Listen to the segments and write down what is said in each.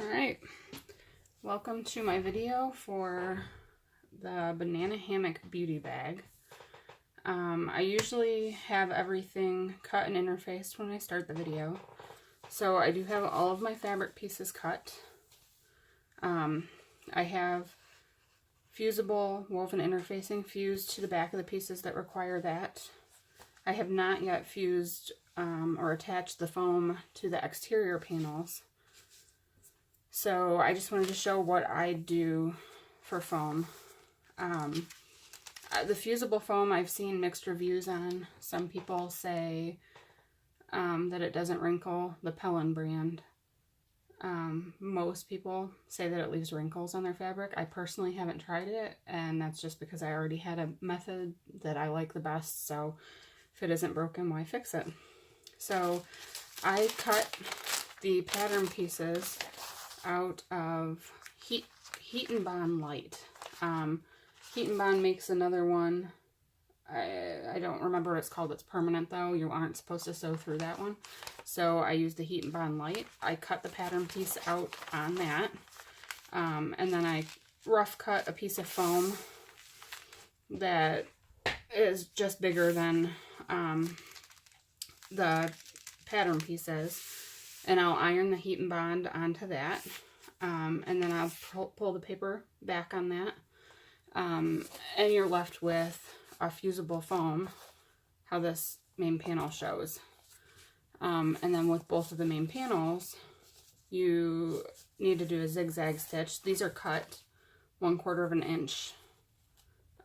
Alright, welcome to my video for the Banana Hammock Beauty Bag. I usually have everything cut and interfaced when I start the video. So I do have all of my fabric pieces cut. I have fusible woven interfacing fused to the back of the pieces that require that. I have not yet fused or attached the foam to the exterior panels. So I just wanted to show what I do for foam. The fusible foam I've seen mixed reviews on. Some people say that it doesn't wrinkle, the Pellin brand. Most people say that it leaves wrinkles on their fabric. I personally haven't tried it, and that's just because I already had a method that I like the best, so if it isn't broken, why fix it? So I cut the pattern pieces out of Heat and Bond Light. Heat and Bond makes another one. I don't remember what it's called. It's permanent though. You aren't supposed to sew through that one. So I used the Heat and Bond Light. I cut the pattern piece out on that. And then I rough cut a piece of foam that is just bigger than the pattern pieces. And I'll iron the Heat and Bond onto that. And then I'll pull the paper back on that. And you're left with a fusible foam, how this main panel shows. And then with both of the main panels, you need to do a zigzag stitch. These are cut 1/4 of an inch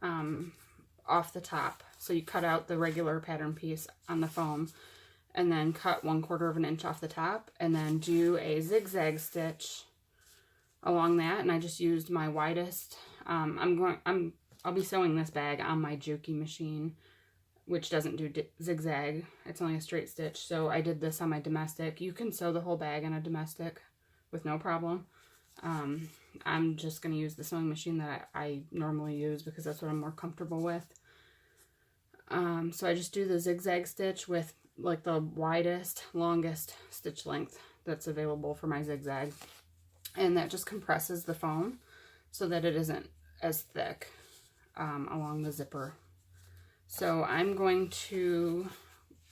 off the top. So you cut out the regular pattern piece on the foam, and then cut 1/4 of an inch off the top, and then do a zigzag stitch along that. And I just used my widest. I'll be sewing this bag on my Juki machine, which doesn't do zigzag. It's only a straight stitch. So I did this on my domestic. You can sew the whole bag on a domestic with no problem. I'm just going to use the sewing machine that I normally use because that's what I'm more comfortable with. So I just do the zigzag stitch with like the widest, longest stitch length that's available for my zigzag. And that just compresses the foam so that it isn't as thick along the zipper. So I'm going to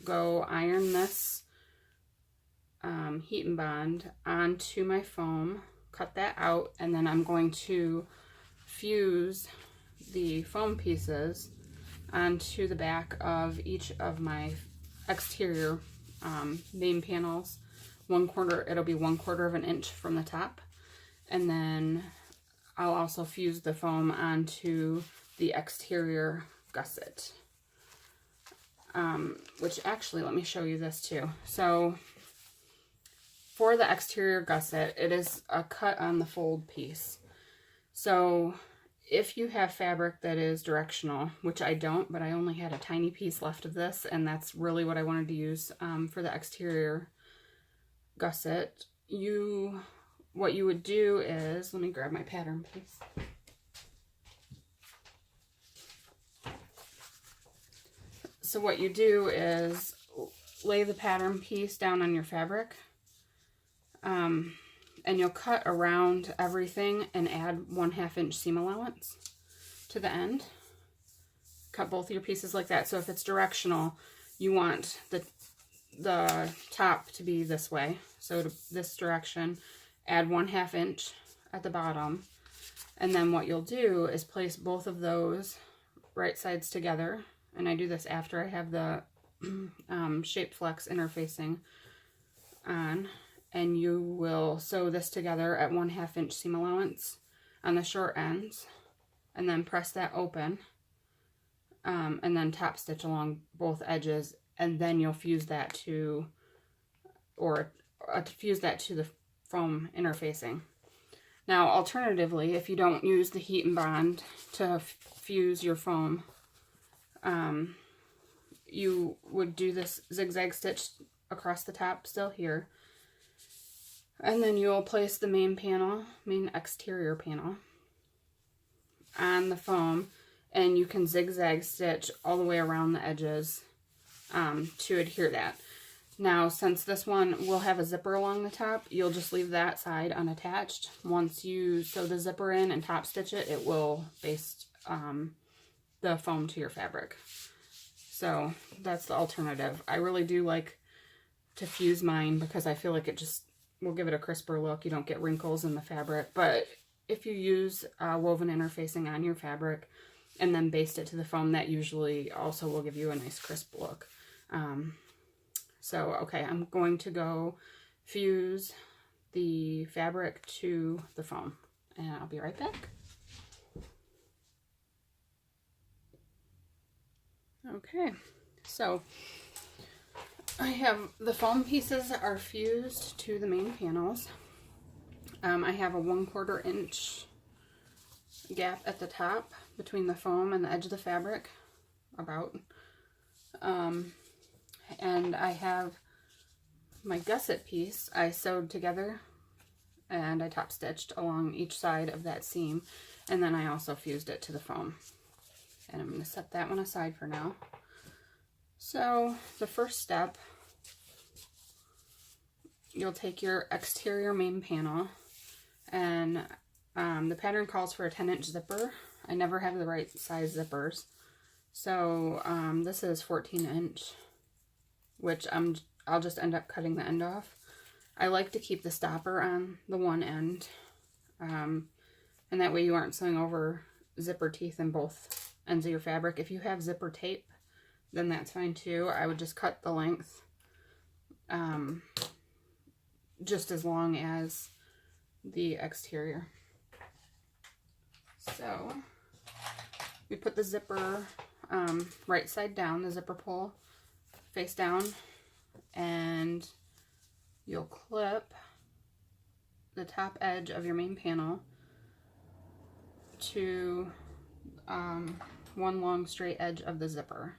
go iron this Heat and Bond onto my foam, cut that out, and then I'm going to fuse the foam pieces onto the back of each of my exterior main panels. It'll be 1/4 of an inch from the top, and then I'll also fuse the foam onto the exterior gusset. Which actually, let me show you this too. So for the exterior gusset, it is a cut on the fold piece. So if you have fabric that is directional, which I don't, but I only had a tiny piece left of this, and that's really what I wanted to use for the exterior gusset, what you would do is, let me grab my pattern piece. So what you do is lay the pattern piece down on your fabric, and you'll cut around everything and add 1/2 inch seam allowance to the end. Cut both of your pieces like that. So if it's directional, you want the top to be this way. So to this direction, add 1/2 inch at the bottom. And then what you'll do is place both of those right sides together. And I do this after I have the Shape Flex interfacing on. And you will sew this together at 1/2 inch seam allowance on the short ends. And then press that open. And then top stitch along both edges. And then you'll fuse that to, fuse that to the foam interfacing. Now, alternatively, if you don't use the Heat and Bond to fuse your foam, you would do this zigzag stitch across the top still here. And then you'll place the main exterior panel on the foam, and you can zigzag stitch all the way around the edges to adhere that. Now, since this one will have a zipper along the top, you'll just leave that side unattached. Once you sew the zipper in and top stitch it, it will baste the foam to your fabric. So that's the alternative. I really do like to fuse mine because I feel like it just will give it a crisper look. You don't get wrinkles in the fabric. But if you use woven interfacing on your fabric and then baste it to the foam, that usually also will give you a nice crisp look. So, okay, I'm going to go fuse the fabric to the foam, and I'll be right back. Okay, so I have the foam pieces are fused to the main panels. I have a 1/4 inch gap at the top between the foam and the edge of the fabric, about. And I have my gusset piece I sewed together and I top stitched along each side of that seam, and then I also fused it to the foam. And I'm going to set that one aside for now. So the first step, you'll take your exterior main panel, and the pattern calls for a 10-inch zipper. I never have the right size zippers. So this is 14-inch, which I'll just end up cutting the end off. I like to keep the stopper on the one end, and that way you aren't sewing over zipper teeth in both ends of your fabric. If you have zipper tape, then that's fine too. I would just cut the length just as long as the exterior. So we put the zipper right side down, the zipper pull face down, and you'll clip the top edge of your main panel to one long straight edge of the zipper.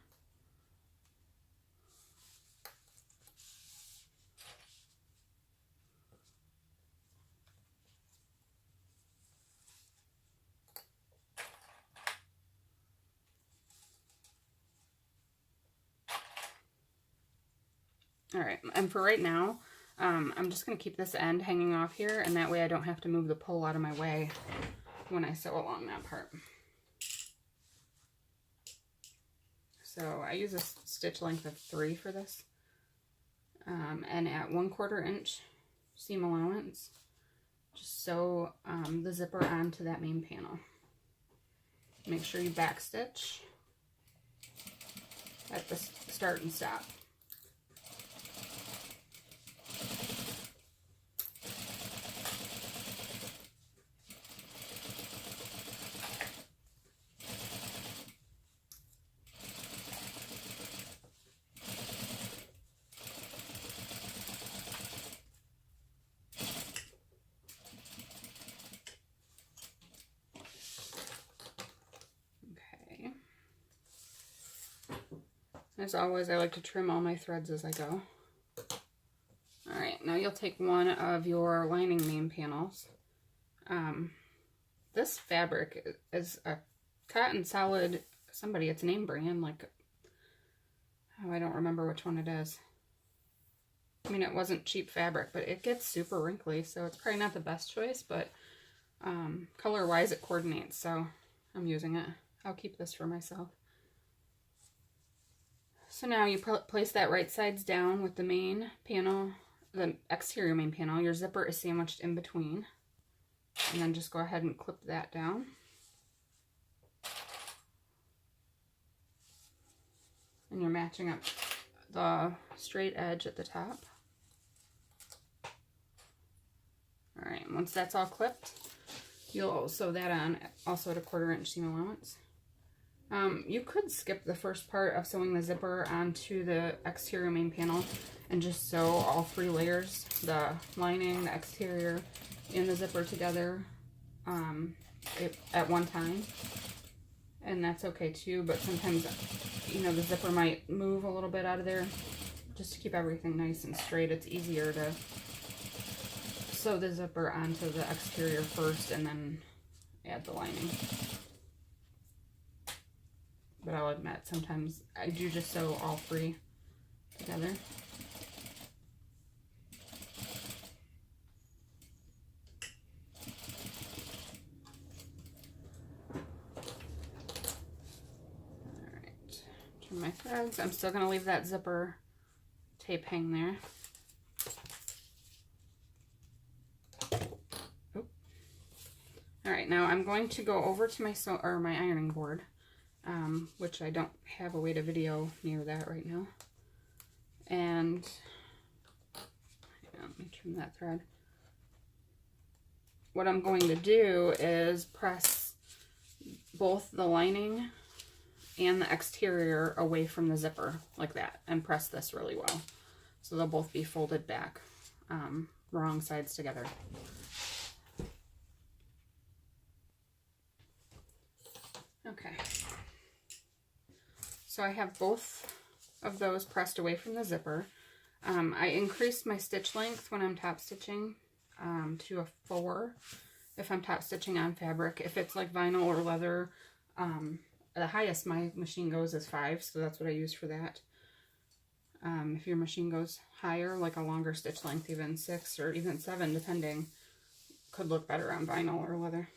All right, and for right now, I'm just going to keep this end hanging off here, and that way I don't have to move the pull out of my way when I sew along that part. So I use a stitch length of 3 for this, and at 1/4 inch seam allowance, just sew the zipper onto that main panel. Make sure you back stitch at the start and stop. As always, I like to trim all my threads as I go. Alright, now you'll take one of your lining main panels. This fabric is a Cotton Solid, it's a name brand, like, oh, I don't remember which one it is. I mean, it wasn't cheap fabric, but it gets super wrinkly, so it's probably not the best choice, but color-wise it coordinates, so I'm using it. I'll keep this for myself. So now you place that right sides down with the main panel, the exterior main panel. Your zipper is sandwiched in between. And then just go ahead and clip that down. And you're matching up the straight edge at the top. Alright, once that's all clipped, you'll sew that on also at a 1/4 inch seam allowance. You could skip the first part of sewing the zipper onto the exterior main panel and just sew all 3 layers, the lining, the exterior, and the zipper together at one time. And that's okay too, but sometimes, you know, the zipper might move a little bit out of there. Just to keep everything nice and straight, it's easier to sew the zipper onto the exterior first and then add the lining. But I'll admit, sometimes I do just sew all 3 together. Trim my threads. I'm still going to leave that zipper tape hang there. Oh. All right, now I'm going to go over to my my ironing board, which I don't have a way to video near that right now. And let me trim that thread. What I'm going to do is press both the lining and the exterior away from the zipper like that, and press this really well. So they'll both be folded back, wrong sides together. Okay. So I have both of those pressed away from the zipper. I increased my stitch length when I'm top stitching to a 4 if I'm top stitching on fabric. If it's like vinyl or leather, the highest my machine goes is 5, so that's what I use for that. If your machine goes higher, like a longer stitch length, even 6 or even 7 depending, could look better on vinyl or leather.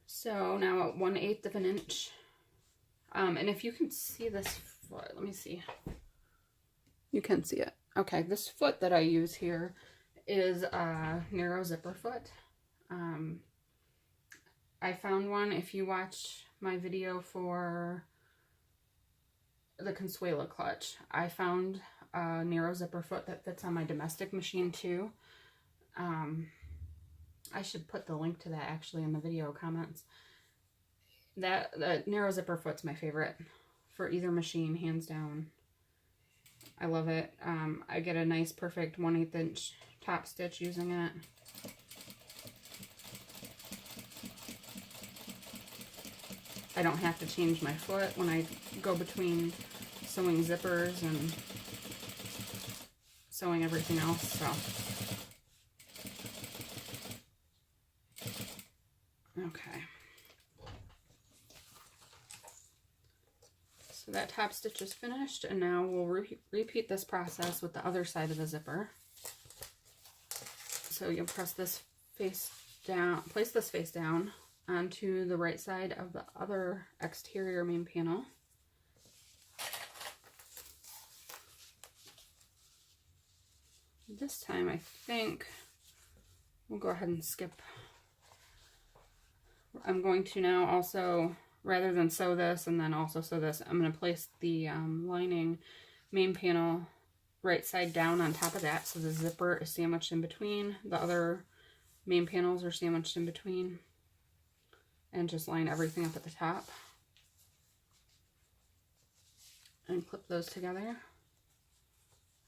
So now at 1/8 of an inch, and if you can see this foot, let me see. You can see it. Okay, this foot that I use here is a narrow zipper foot. I found one, if you watch my video for the Consuela clutch, I found a narrow zipper foot that fits on my domestic machine too. I should put the link to that actually in the video comments. The narrow zipper foot's my favorite for either machine, hands down. I love it. I get a nice perfect 1/8 inch top stitch using it. I don't have to change my foot when I go between sewing zippers and sewing everything else, so. Okay. So that top stitch is finished, and now we'll repeat this process with the other side of the zipper. So you'll press this face down, place this face down onto the right side of the other exterior main panel. This time I think we'll go ahead and skip. I'm going to now also, rather than sew this and then also sew this, I'm going to place the lining main panel right side down on top of that, so the zipper is sandwiched in between, the other main panels are sandwiched in between, and just line everything up at the top and clip those together.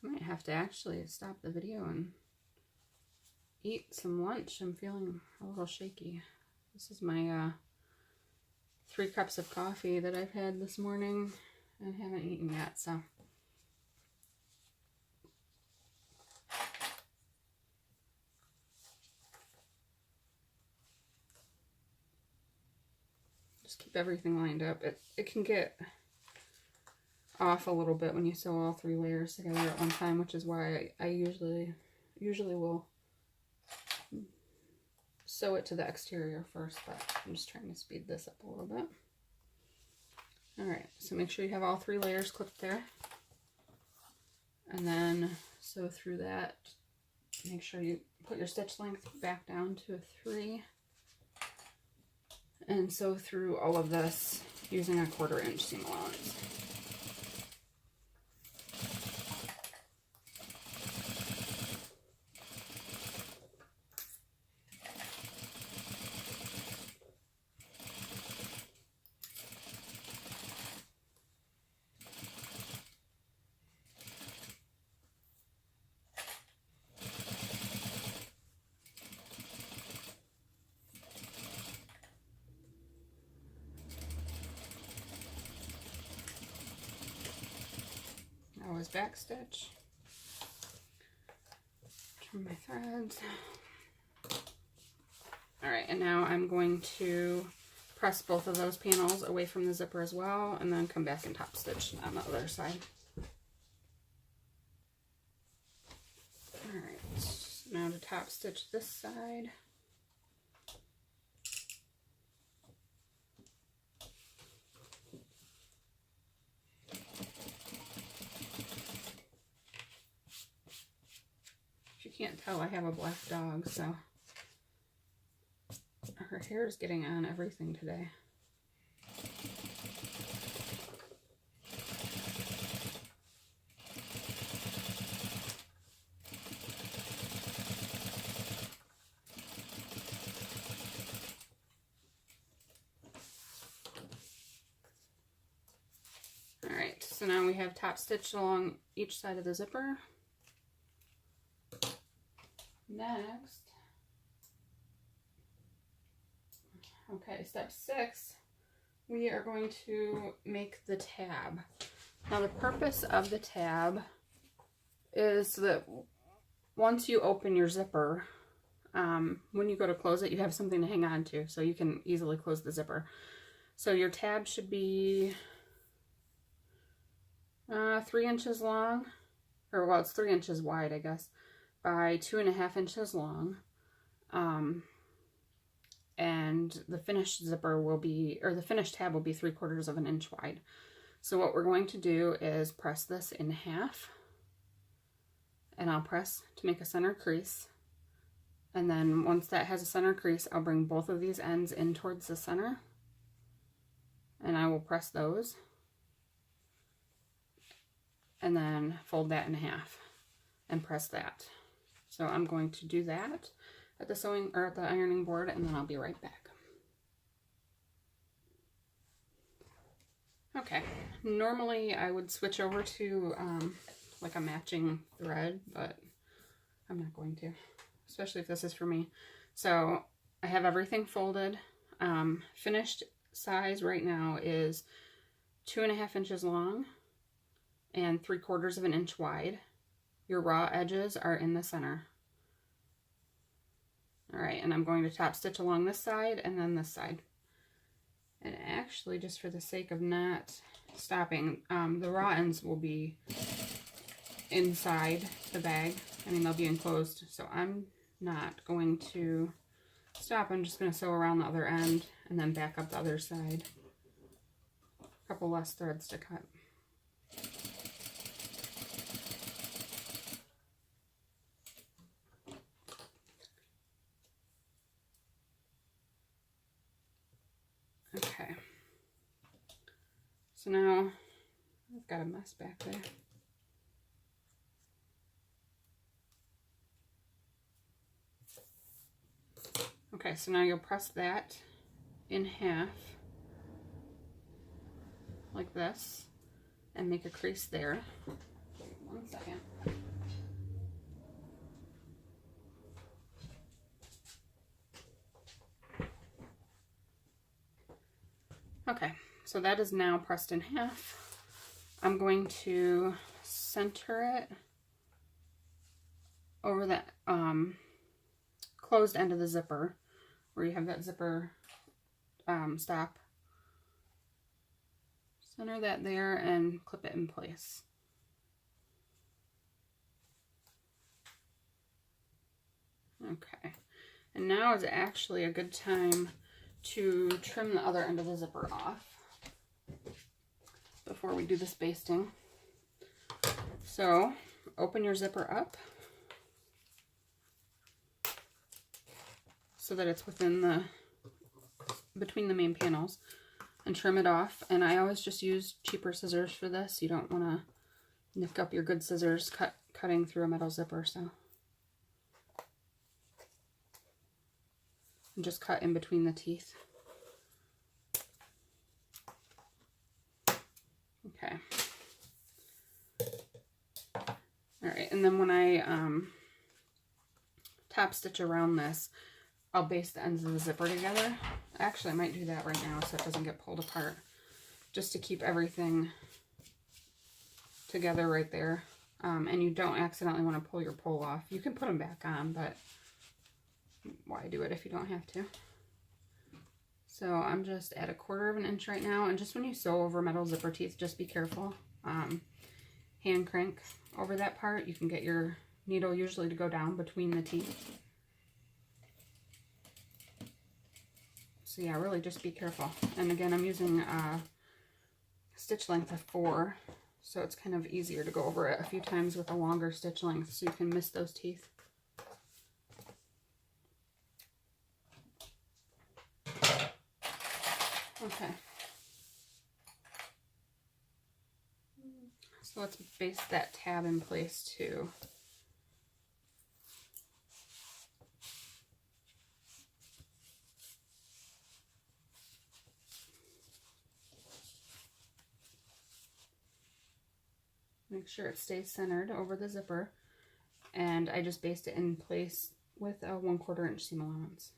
I might have to actually stop the video and eat some lunch. I'm feeling a little shaky. This is my 3 cups of coffee that I've had this morning and haven't eaten yet, so. Just keep everything lined up. It can get off a little bit when you sew all 3 layers together at one time, which is why I usually will sew it to the exterior first, but I'm just trying to speed this up a little bit. Alright, so make sure you have all 3 layers clipped there. And then sew through that. Make sure you put your stitch length back down to a 3. And sew through all of this using a 1/4 inch seam allowance. Always back stitch. Trim my threads. Alright, and now I'm going to press both of those panels away from the zipper as well, and then come back and top stitch on the other side. Alright, now to top stitch this side. can't tell, I have a black dog, so her hair is getting on everything today. Alright, so now we have top stitched along each side of the zipper. Next, okay, step 6, we are going to make the tab. Now the purpose of the tab is that once you open your zipper, when you go to close it, you have something to hang on to, so you can easily close the zipper. So your tab should be 3 inches long, or well, it's 3 inches wide, I guess, by 2.5 inches long. And the finished zipper will be, or the finished tab will be 3/4 of an inch wide. So what we're going to do is press this in half, and I'll press to make a center crease. And then once that has a center crease, I'll bring both of these ends in towards the center, and I will press those, and then fold that in half and press that. So I'm going to do that at the sewing or at the ironing board, and then I'll be right back. Okay, normally I would switch over to like a matching thread, but I'm not going to, especially if this is for me. So I have everything folded. Finished size right now is 2.5 inches long and 3/4 of an inch wide. Your raw edges are in the center. Alright, and I'm going to top stitch along this side and then this side. And actually, just for the sake of not stopping, the raw ends will be inside the bag. I mean, they'll be enclosed, so I'm not going to stop. I'm just going to sew around the other end and then back up the other side. A couple less threads to cut. Okay, so now I've got a mess back there. Okay, so now you'll press that in half like this and make a crease there. 1 second. Okay, so that is now pressed in half. I'm going to center it over that closed end of the zipper, where you have that zipper stop. Center that there and clip it in place. Okay, and now is actually a good time to trim the other end of the zipper off before we do this basting. So open your zipper up so that it's within between the main panels, and trim it off. And I always just use cheaper scissors for this. You don't want to nick up your good scissors cutting through a metal zipper, so. And just cut in between the teeth. Okay. Alright, and then when I top stitch around this, I'll baste the ends of the zipper together. Actually, I might do that right now so it doesn't get pulled apart, just to keep everything together right there. And you don't accidentally want to pull your pole off. You can put them back on, but why do it if you don't have to? So I'm just at 1/4 of an inch right now, and just when you sew over metal zipper teeth, just be careful. Hand crank over that part. You can get your needle usually to go down between the teeth. So yeah, really just be careful. And again, I'm using a stitch length of 4, so it's kind of easier to go over it a few times with a longer stitch length so you can miss those teeth. Okay. So let's baste that tab in place too. Make sure it stays centered over the zipper. And I just baste it in place with a 1/4 inch seam allowance.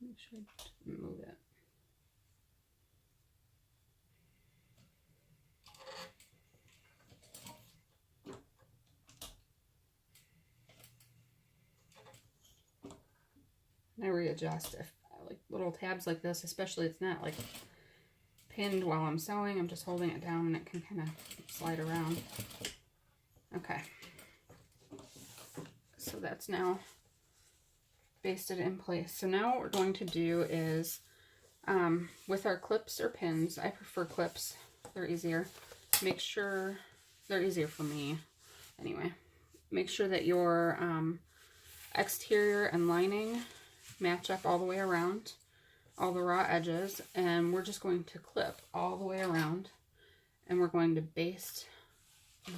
Make sure I move it. And I readjust if I like little tabs like this, especially it's not like pinned while I'm sewing. I'm just holding it down and it can kind of slide around. Okay. So that's now basted in place. So now what we're going to do is with our clips or pins, I prefer clips, they're easier. Make sure, they're easier for me anyway. Make sure that your exterior and lining match up all the way around, all the raw edges, and we're just going to clip all the way around, and we're going to baste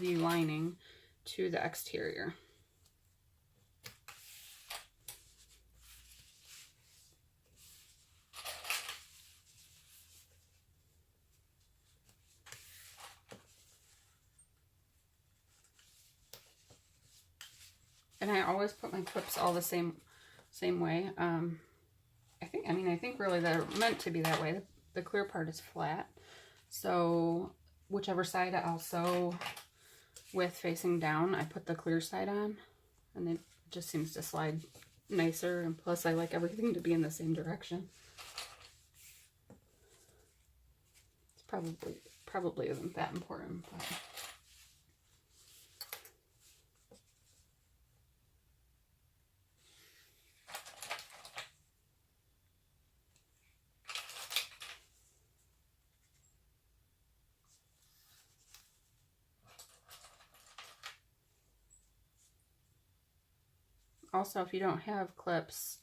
the lining to the exterior. And I always put my clips all the same way. I think really they're meant to be that way. The clear part is flat. So whichever side I'll sew with facing down, I put the clear side on, and it just seems to slide nicer. And plus I like everything to be in the same direction. It's probably isn't that important, but also, if you don't have clips,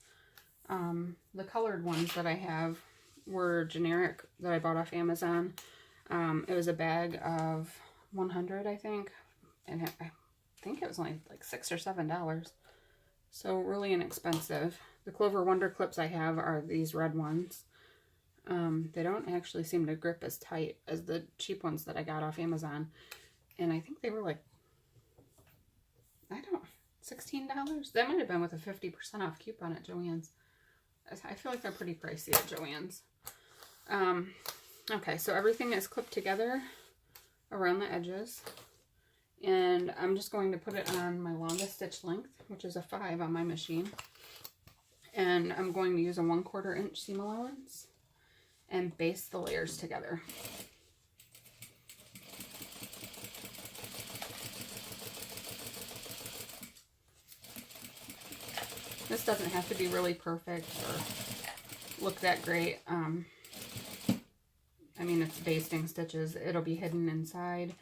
the colored ones that I have were generic that I bought off Amazon. It was a bag of 100, I think, and I think it was only like $6 or $7. So really inexpensive. The Clover Wonder clips I have are these red ones. They don't actually seem to grip as tight as the cheap ones that I got off Amazon. And I think they were like, $16? That might have been with a 50% off coupon at Joann's. I feel like they're pretty pricey at Joann's. Okay, so everything is clipped together around the edges. And I'm just going to put it on my longest stitch length, which is a 5 on my machine. And I'm going to use a 1/4 inch seam allowance and baste the layers together. This doesn't have to be really perfect or look that great. I mean, it's basting stitches. It'll be hidden inside.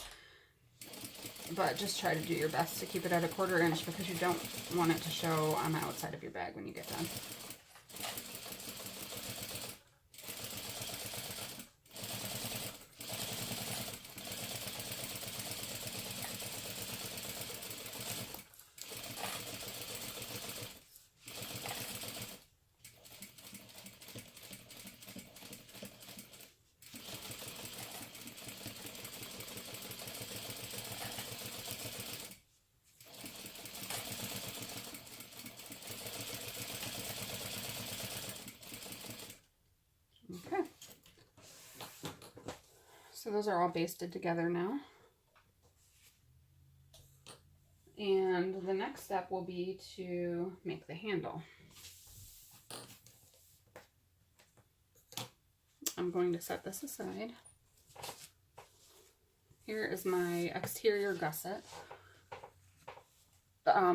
But just try to do your best to keep it at a 1/4 inch because you don't want it to show on the outside of your bag when you get done. Okay, so those are all basted together now. And the next step will be to make the handle. I'm going to set this aside. Here is my exterior gusset.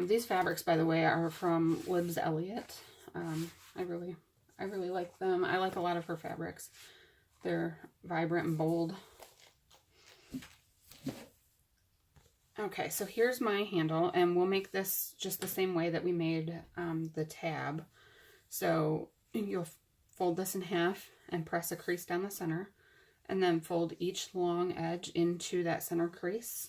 These fabrics, by the way, are from Libs Elliott. I really like them. I like a lot of her fabrics. They're vibrant and bold. Okay, so here's my handle, and we'll make this just the same way that we made the tab. So you'll fold this in half and press a crease down the center, and then fold each long edge into that center crease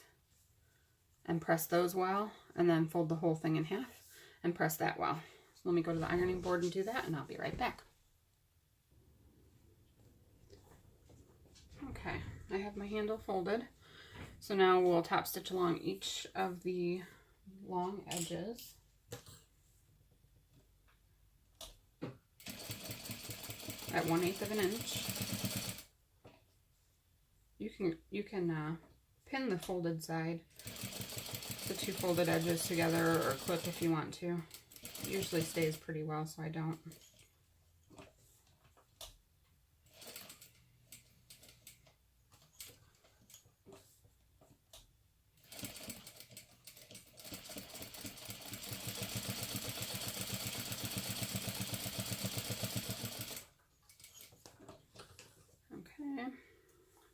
and press those well, and then fold the whole thing in half and press that well. So let me go to the ironing board and do that, and I'll be right back. Okay, I have my handle folded. So now we'll top stitch along each of the long edges. At 1/8 of an inch. You can pin the folded side, the two folded edges together, or clip if you want to. It usually stays pretty well, so I don't. Okay,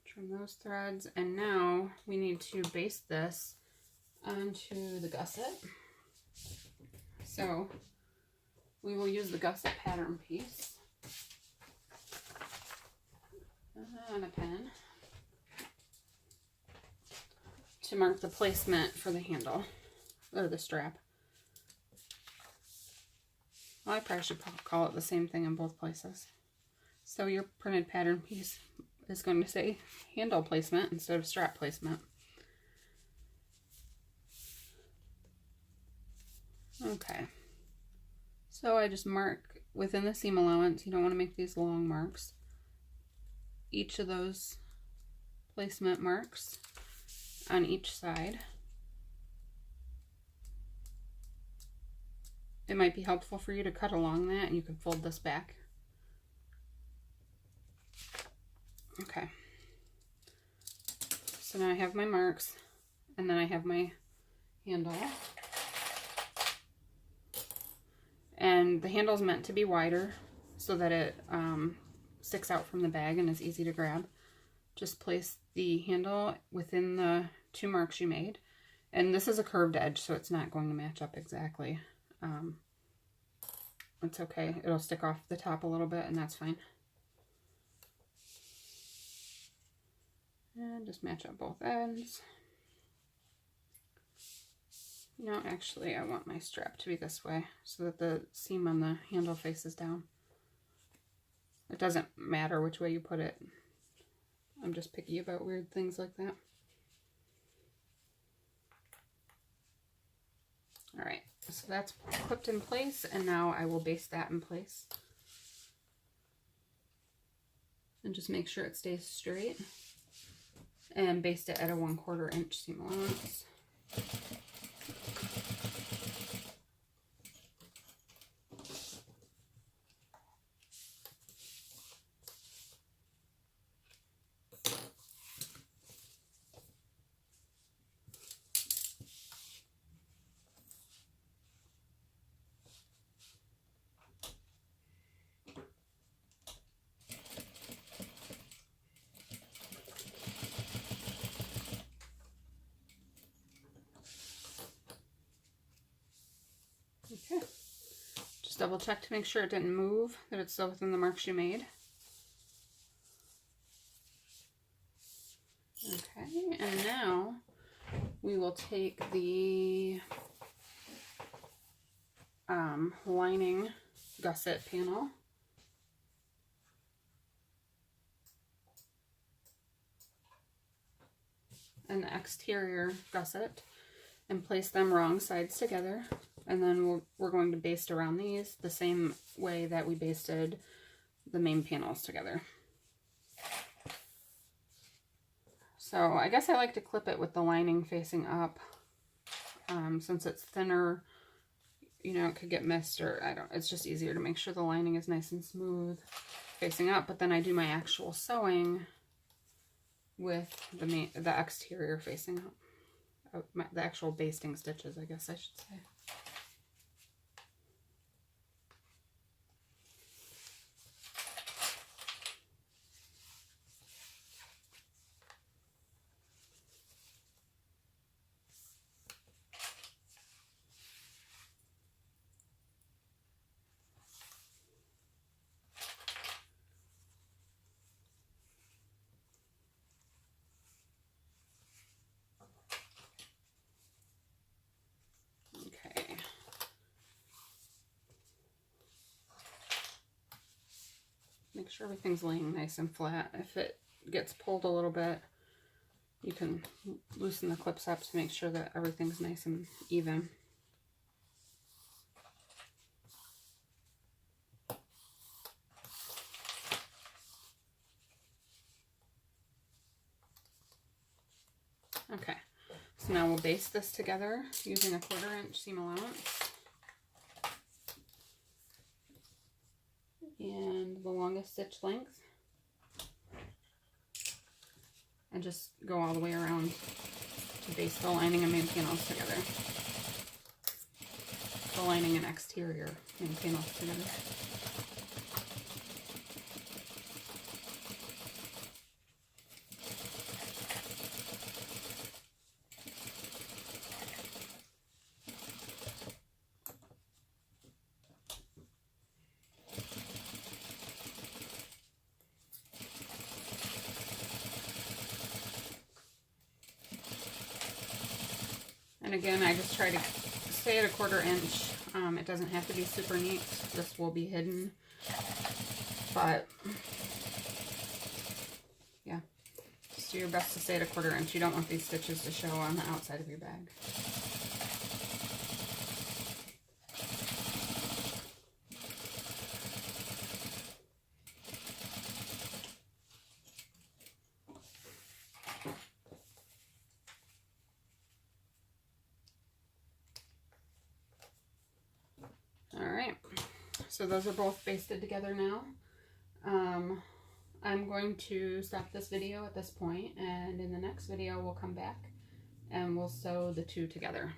trim those threads, and now we need to baste this onto the gusset. So we will use the gusset pattern piece and a pen to mark the placement for the handle, or the strap. Well, I probably should call it the same thing in both places. So your printed pattern piece is going to say handle placement instead of strap placement. Okay, so I just mark within the seam allowance. You don't want to make these long marks. Each of those placement marks on each side. It might be helpful for you to cut along that, and you can fold this back. Okay, so now I have my marks, and then I have my handle. And the handle is meant to be wider so that it sticks out from the bag and is easy to grab. Just place the handle within the two marks you made. And this is a curved edge, so it's not going to match up exactly. It's okay. It'll stick off the top a little bit, and that's fine. And just match up both ends. No, actually, I want my strap to be this way so that the seam on the handle faces down. It doesn't matter which way you put it. I'm just picky about weird things like that. Alright, so that's clipped in place, and now I will baste that in place. And just make sure it stays straight. And baste it at a 1/4 inch seam allowance. Okay, just double check to make sure it didn't move, that it's still within the marks you made. Okay, and now we will take the lining gusset panel and the exterior gusset and place them wrong sides together, and then we're going to baste around these the same way that we basted the main panels together. So I guess I like to clip it with the lining facing up, since it's thinner, you know, it could get missed, or it's just easier to make sure the lining is nice and smooth facing up. But then I do my actual sewing with the exterior facing up. The actual basting stitches, I guess I should say. Make sure everything's laying nice and flat. If it gets pulled a little bit, you can loosen the clips up to make sure that everything's nice and even. Okay, so now we'll baste this together using a 1/4 inch seam allowance and the longest stitch length, and just go all the way around to baste the lining and main panels together. The lining and exterior main panels together. And again, I just try to stay at a 1/4 inch. It doesn't have to be super neat. This will be hidden. But, yeah. Just do your best to stay at a 1/4 inch. You don't want these stitches to show on the outside of your bag. Alright, so those are both basted together now. I'm going to stop this video at this point, and in the next video we'll come back and we'll sew the two together.